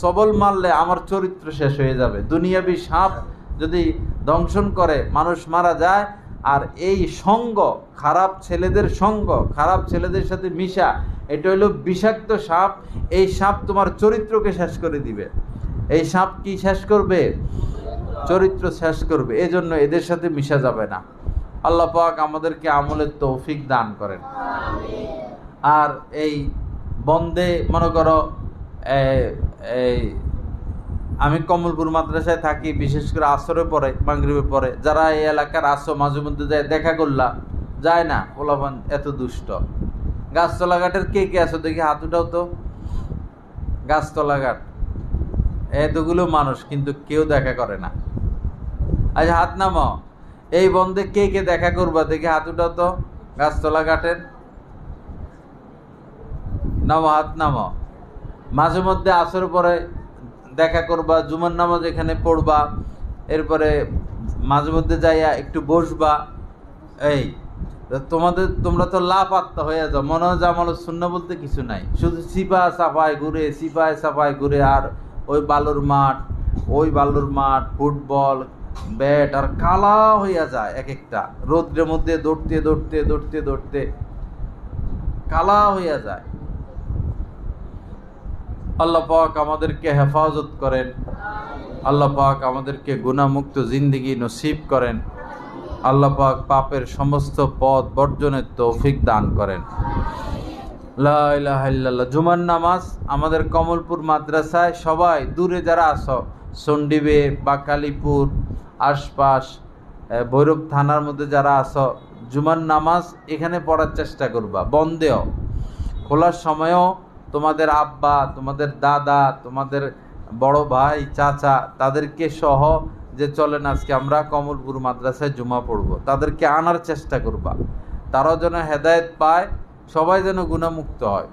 সবল মারলে আমার চরিত্র শেষ হয়ে যাবে। দুনিয়াবি সাপ যদি দংশন করে মানুষ মারা যায়। আর এই সঙ্গ, খারাপ ছেলেদের সঙ্গ, খারাপ ছেলেদের সাথে মিশা, এটা হলো বিষাক্ত সাপ। এই সাপ তোমার চরিত্রকে শেষ করে দিবে। এই সাপ কি শেষ করবে? চরিত্র শেষ করবে। এজন্য এদের সাথে মিশা যাবে না। আল্লাহ পাক আমাদেরকে আমলের তৌফিক দান করেন। আর এই বন্ধে মনে করো আমি কমলপুর মাদ্রাসায় থাকি, বিশেষ করে আসরের পরে, মাগরিবের পরে। যারা এই এলাকার আসো, মাঝে মধ্যে যায়, দেখা করলাম, যায় না পোলাপান এত দুষ্ট। গাছতলা ঘাটের কে কে আছো দেখি হাত উঠাও তো। গাছতলা ঘাট এতগুলো মানুষ, কিন্তু কেউ দেখা করে না। আচ্ছা হাত নামাও। এই বন্ধে কে কে দেখা করবা দেখি হাত উঠাও তো। গাছতলা ঘাটের নামো, হাত নামাও। মাঝে মধ্যে আসর পরে দেখা করবা, জুমার নামাজ এখানে পড়বা, এরপরে মাঝে মধ্যে যাইয়া একটু বসবা। এই তোমরা তো লাপাত্তা হয়ে যাও, মনে হয় আমল সুন্নাহ বলতে কিছু নাই। শুধু সিপা সাফাই ঘুরে, সিপায় সাফাই ঘুরে, আর ওই বালুর মাঠ, ফুটবল ব্যাট আর কালা হইয়া যায়। এক একটা রোদ্রের মধ্যে দৌড়তে দৌড়তে দৌড়তে দৌড়তে কালা হইয়া যায়। আল্লাহ পাক আমাদেরকে হেফাজত করেন। আল্লাহ পাক আমাদেরকে গুনাহমুক্ত জিন্দেগি নসিব করেন। আল্লাহ পাক পাপের সমস্ত পথ বর্জনের তৌফিক দান করেন। লা ইলাহা ইল্লাল্লাহ। জুমার নামাজ আমাদের কমলপুর মাদ্রাসায় সবাই, দূরে যারা আছো, সন্ডিবে বা কালীপুর আশপাশ, ভৈরব থানার মধ্যে যারা আছো, জুমার নামাজ এখানে পড়ার চেষ্টা করবা। বন্ধেও, খোলার সময়ও তোমাদের আব্বা, তোমাদের দাদা, তোমাদের বড় ভাই, চাচা, তাদেরকে সহ যে চলেন আজকে আমরা কমলপুর মাদ্রাসায় জুমা পড়ব, তাদেরকে আনার চেষ্টা করবা। তারাও যেন হেদায়েত পায়, সবাই যেন গুনাহমুক্ত হয়।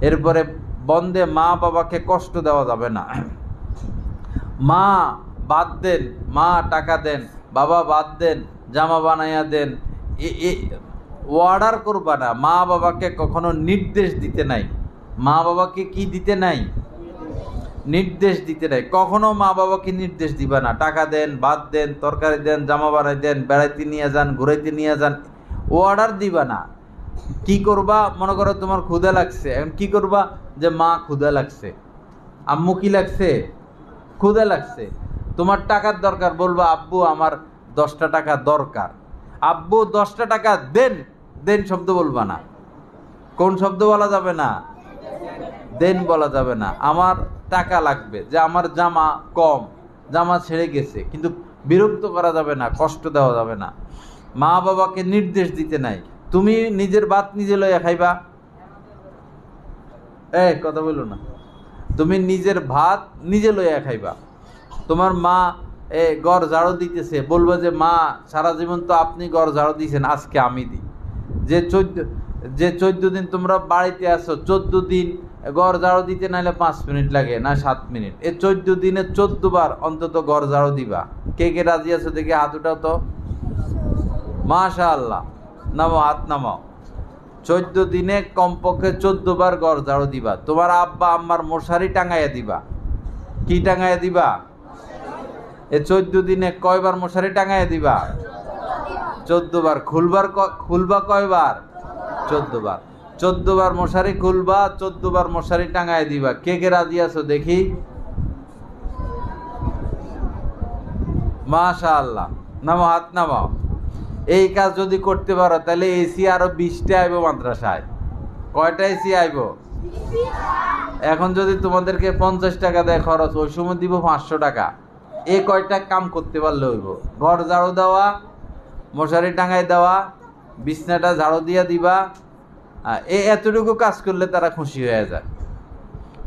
এরপরে বন্ধে মা বাবাকে কষ্ট দেওয়া যাবে না। মা বাদ দেন, মা টাকা দেন, বাবা বাদ দেন, জামা বানাইয়া দেন, অর্ডার করবা না। মা বাবাকে কখনো নির্দেশ দিতে নাই। মা বাবাকে কি দিতে নাই? নির্দেশ দিতে নাই। কখনো মা বাবাকে নির্দেশ দিবা না। টাকা দেন, বাদ দেন, তরকারি দেন, জামা বানাই দেন, বেড়াইতে নিয়ে যান, ঘুরাইতে নিয়ে যান, অর্ডার দিবা না। কি করবা? মনে করো তোমার ক্ষুধা লাগছে, এখন কি করবা? যে মা ক্ষুধা লাগছে, আম্মু কি লাগছে? ক্ষুধা লাগছে। তোমার টাকার দরকার, বলবা আব্বু আমার 10টা টাকা দরকার। আব্বু 10টা টাকা দেন, দেন শব্দ বলবা না। কোন শব্দ বলা যাবে না? দেন বলা যাবে না। আমার টাকা লাগবে, যে আমার জামা কম, জামা ছেড়ে গেছে, কিন্তু বিরক্ত করা যাবে না, কষ্ট দেওয়া যাবে না। মা বাবাকে নির্দেশ দিতে নাই। তুমি নিজের ভাত নিজে লইয়া খাইবা। কথা বলো না। তুমি নিজের ভাত নিজে লইয়া খাইবা। তোমার মা ঘর ঝাড়ু দিতেছে, বলবো যে মা সারা জীবন তো আপনি ঘর ঝাড়ু দিয়েছেন, আজকে আমি দিই। যে 14 দিন তোমরা বাড়িতে আসো, 14 দিন ঘর ঝাড়ু দিতে নাইলে 5 মিনিট লাগে, না 7 মিনিট। এই 14 দিনে 14 বার অন্তত ঘর ঝাড়ু দিবা। কে কে রাজি আছো দেখি হাত উঠাও তো। মাশাআল্লাহ। নামাও, হাত নামাও। 14 দিনে কমপক্ষে 14 বার ঘর ঝাড়ু দিবা। তোমার আব্বা আম্মার মশারি টাঙাইয়া দিবা। কি টাঙাইয়া দিবা? এ 14 দিনে কয়বার মশারি টাঙাইয়া দিবা? 14 বার। খুলবা কয়বার? 14 বার। 14 বার মশারি খুলবা, 14 বার মশারি টাঙাইয়া দিবা। কে কে রাজি আছো দেখি? মাশাআল্লাহ, নামো, হাত নামাও। এই কাজ যদি করতে পারো তাহলে এসি আরো 20টা আইব মাদ্রাসায়। কয়টা এসি আইব? এখন যদি তোমাদেরকে 50 টাকা দেয় খরচ, ওই সময় দিব 500 টাকা। এই কয়টা কাম করতে পারলে হইব? ঘর ঝাড়ু দেওয়া, মশারি টাঙাই দেওয়া, বিছনাটা ঝাড়ু দিয়া দিবা। এতটুকু কাজ করলে তারা খুশি হয়ে যায়।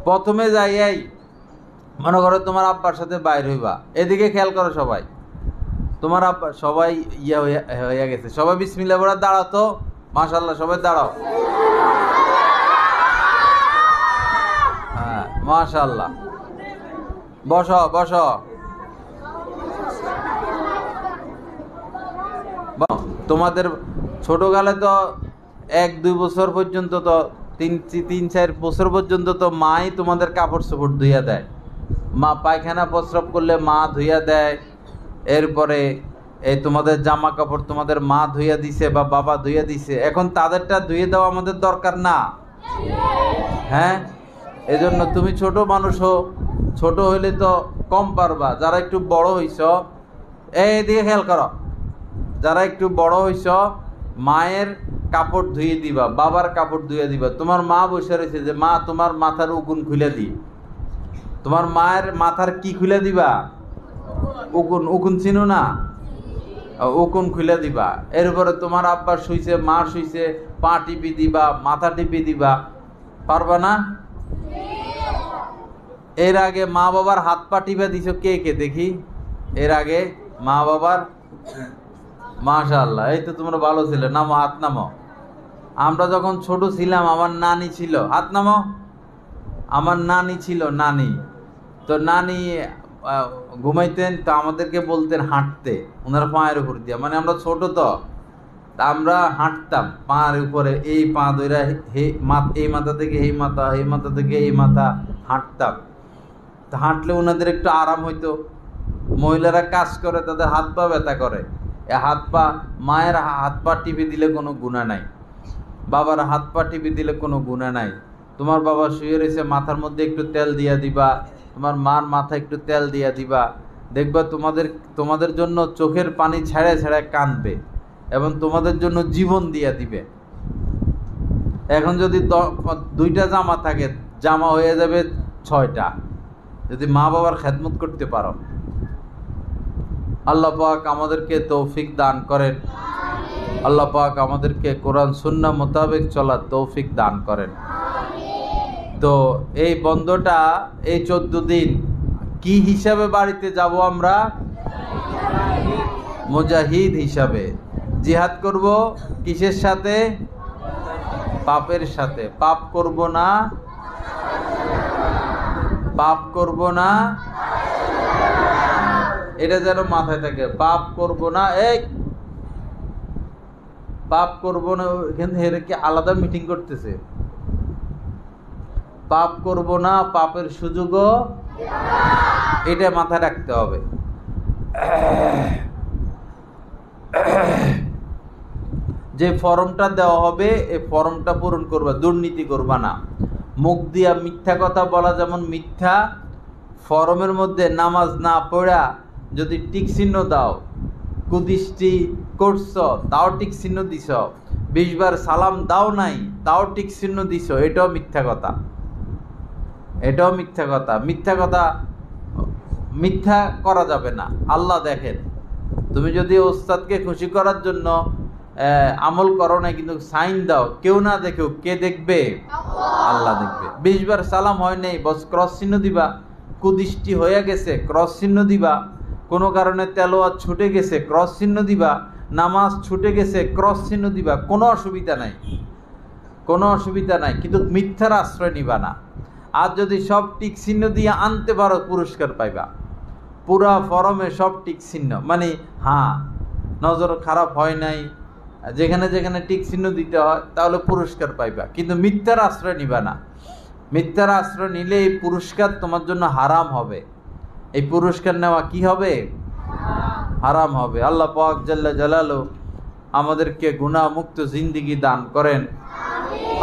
প্রথমে যাইয়াই মনে করো তোমার আব্বার সাথে বাইর হইবা, এদিকে খেয়াল করো সবাই। তোমার আব্বা সবাই হইয়া গেছে, সবাই বিসমিল্লাহ বলে দাঁড়াও তো। মাশাআল্লাহ, সবাই দাঁড়াও। হ্যাঁ, মাশাআল্লাহ। বসো বসো। তোমাদের ছোটকালে তো 1-2 বছর পর্যন্ত, তো 3-4 বছর পর্যন্ত তো মাই তোমাদের কাপড় চোপড় ধুইয়া দেয়। মা পায়খানা প্রস্রাব করলে মা ধুইয়া দেয়। এরপরে এই তোমাদের জামা কাপড় তোমাদের মা ধুইয়া দিছে বা বাবা ধুইয়া দিছে। এখন তাদেরটা ধুয়ে দেওয়া আমাদের দরকার না? হ্যাঁ, এজন্য তুমি ছোট মানুষ হো, ছোট হইলে তো কম পারবা। যারা একটু বড় হইছ, এইদিকে খেয়াল করো, যারা একটু বড় হইছ মায়ের কাপড় ধুয়ে দিবা, বাবার কাপড় ধুয়ে দিবা। তোমার মা বসে রয়েছে যে মা তোমার মাথার উকুন খুলে দি। তোমার মায়ের মাথার কি খুলে দিবা? উকুন। উকুন চিনো না? উকুন খুলে দিবা। এরপরে তোমার আব্বা শুইছে, মা শুইছে, পা টিপি দিবা, মাথা টিপি দিবা। পারবা না? এর আগে মা বাবার হাত পা টিপে দিছো কে কে দেখি? এর আগে মা বাবার? মাশাআল্লাহ, এই তো তোমরা ভালো ছিলে। নামো, হাত নামো। আমরা যখন ছোট ছিলাম আমার নানি ছিল। হাত নামো। আমার নানি ছিল, নানি। তো নানি ঘুমাইতেন, তো আমাদেরকে বলতেন হাঁটতে, ওনারা পায়ের উপর দিয়া। মানে আমরা ছোট তো, আমরা হাঁটতাম পায়ের উপরে, এই পা ধইরা এই মাথা থেকে এই মাথা, এই মাথা থেকে এই মাথা হাঁটতাম। তো হাঁটলে ওনাদের একটু আরাম হইতো। মহিলারা কাজ করে, তাদের হাত পা ব্যথা করে। হাত পা, মায়ের হাত পা টিপে দিলে কোনো গুনাহ নাই, বাবার হাত পা টিপে দিলে কোনো গুনাহ নাই। তোমার বাবা শুয়ে রয়েছে, মাথার মধ্যে একটু তেল দিয়া দিবা, তোমার মার মাথায় একটু তেল দিয়া দিবা। দেখবা তোমাদের জন্য চোখের পানি ছেড়ে ছেড়ে কাঁদবে এবং তোমাদের জন্য জীবন দিয়া দিবে। এখন যদি 2টা জামা থাকে, জামা হয়ে যাবে 6টা, যদি মা বাবার খেদমত করতে পারো। আল্লাহ পাক আমাদেরকে তৌফিক দান করেন। আল্লাহ পাক আমাদেরকে কোরআন সুন্নাহ মোতাবেক চলার তৌফিক দান করেন। তো এই বন্ধটা, এই 14 দিন কি হিসাবে বাড়িতে যাব আমরা? মুজাহিদ হিসাবে। জিহাদ করব কিসের সাথে? পাপের সাথে। পাপ করব না, পাপ করব না, এটা যেন মাথায় থাকে। পাপ করব না, পাপ করব না। এখান থেকে আলাদা মিটিং করতেছে। পাপ করব না, পাপের সুযোগও, এটা মাথায় রাখতে হবে। যে ফর্মটা দেওয়া হবে এই ফর্মটা পূরণ করবা, দুর্নীতি করবা না। মুখ দিয়া মিথ্যা কথা বলা যেমন মিথ্যা, ফর্মের মধ্যে নামাজ না পড়া যদি টিক চিহ্ন দাও, কুদৃষ্টি করছ তাও টিক চিহ্ন দিছ, 20 বার সালাম দাও নাই তাও টিক চিহ্ন দিছ, এটাও মিথ্যা কথা। এটাও মিথ্যা কথা। মিথ্যা কথা, মিথ্যা করা যাবে না। আল্লাহ দেখেন, তুমি যদি ওস্তাদকে খুশি করার জন্য আমল করো না, কিন্তু সাইন দাও, কেউ না দেখেও কে দেখবে? আল্লাহ দেখবে। 20 বার সালাম হয় নাই, বস ক্রস চিহ্ন দিবা। কুদৃষ্টি হয়ে গেছে, ক্রস চিহ্ন দিবা। কোনো কারণে তেলাওয়াত ছুটে গেছে, ক্রস চিহ্ন দিবা। নামাজ ছুটে গেছে, ক্রস চিহ্ন দিবা। কোনো অসুবিধা নাই, কোনো অসুবিধা নাই, কিন্তু মিথ্যার আশ্রয় নিবা না। আর যদি সব টিক চিহ্ন দিয়ে আনতে পারো, পুরস্কার পাইবা। পুরা ফরমে সব টিক চিহ্ন, মানে হ্যাঁ, নজর খারাপ হয় নাই, যেখানে যেখানে টিক চিহ্ন দিতে হয় তাহলে পুরস্কার পাইবা, কিন্তু মিথ্যার আশ্রয় নিবা না। মিথ্যার আশ্রয় নিলে এই পুরস্কার তোমার জন্য হারাম হবে। এই পুরস্কার নেওয়া কি হবে? হারাম হবে। আল্লাহ পাক জাল্লা জালালু আমাদেরকে গুনাহ মুক্ত জিন্দেগি দান করেন।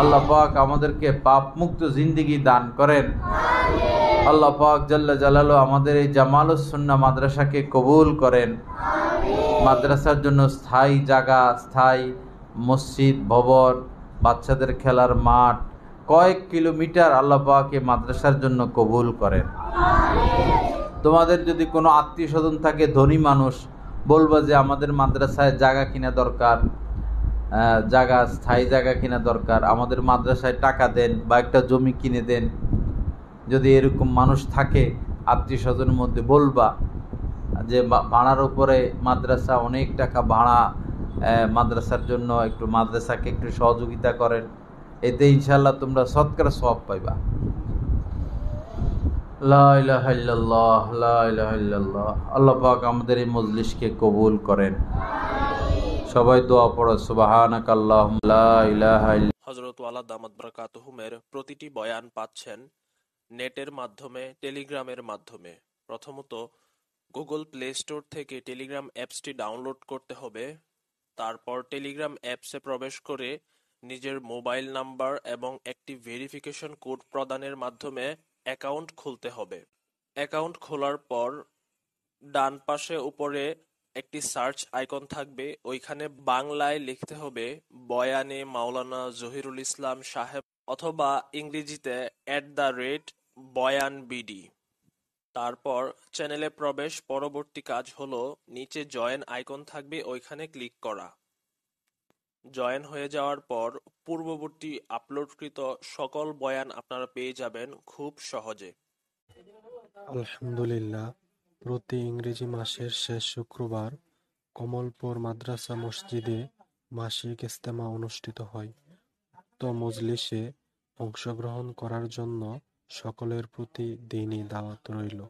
আল্লাহ পাক আমাদেরকে পাপ মুক্ত জিন্দেগি দান করেন। আল্লাহ পাক জাল্লা জালালু আমাদের এই জামালুস সুন্নাহ মাদ্রাসাকে কবুল করেন। মাদ্রাসার জন্য স্থায়ী জায়গা, স্থায়ী মসজিদ ভবন, বাচ্চাদের খেলার মাঠ, কয়েক কিলোমিটার আল্লাহ পাক এই মাদ্রাসার জন্য কবুল করেন। তোমাদের যদি কোনো আত্মীয় স্বজন থাকে ধনী মানুষ, বলবা যে আমাদের মাদ্রাসায় জায়গা কিনা দরকার, জায়গা, স্থায়ী জায়গা কিনা দরকার, আমাদের মাদ্রাসায় টাকা দেন বা একটা জমি কিনে দেন। যদি এরকম মানুষ থাকে আত্মীয় স্বজনের মধ্যে, বলবা যে ভাড়ার উপরে মাদ্রাসা, অনেক টাকা ভাড়া, মাদ্রাসার জন্য একটু মাদ্রাসাকে একটু সহযোগিতা করেন, এতে ইনশাআল্লাহ তোমরা সৎকার সওয়াব পাইবা। লা ইলাহা ইল্লাল্লাহ, লা ইলাহা ইল্লাল্লাহ। আল্লাহ পাক আমাদের এই মজলিসকে কবুল করেন। সবাই দোয়া পড়ো, সুবহানাকা আল্লাহুম্মা লা ইলাহা ইল্লা। হযরত ওয়ালা দামাত বারাকাতুহুমের প্রতিটি বয়ান পাচ্ছেন নেটের মাধ্যমে, টেলিগ্রামের মাধ্যমে। প্রথমত গুগল প্লে স্টোর থেকে টেলিগ্রাম অ্যাপসটি ডাউনলোড করতে হবে। তারপর টেলিগ্রাম অ্যাপসে প্রবেশ করে নিজের মোবাইল নাম্বার এবং একটি ভেরিফিকেশন কোড প্রদানের মাধ্যমে অ্যাকাউন্ট খুলতে হবে। অ্যাকাউন্ট খোলার পর ডান পাশে উপরে একটি সার্চ আইকন থাকবে, ওইখানে বাংলায় লিখতে হবে বয়ানে মাওলানা জহিরুল ইসলাম সাহেব, অথবা ইংরেজিতে @বয়ানবিডি। তারপর চ্যানেলে প্রবেশ। পরবর্তী কাজ হলো নিচে জয়েন আইকন থাকবে, ওইখানে ক্লিক করা। জয়েন হয়ে যাওয়ার পর পূর্ববর্তী আপলোডকৃত সকল বয়ান আপনারা পেয়ে যাবেন খুব সহজে। আলহামদুলিল্লাহ, প্রতি ইংরেজি মাসের শেষ শুক্রবার কমলপুর মাদ্রাসা মসজিদে মাসিক ইজতেমা অনুষ্ঠিত হয়। উক্ত মজলিসে অংশগ্রহণ করার জন্য সকলের প্রতি দিনী দাওয়াত রইল।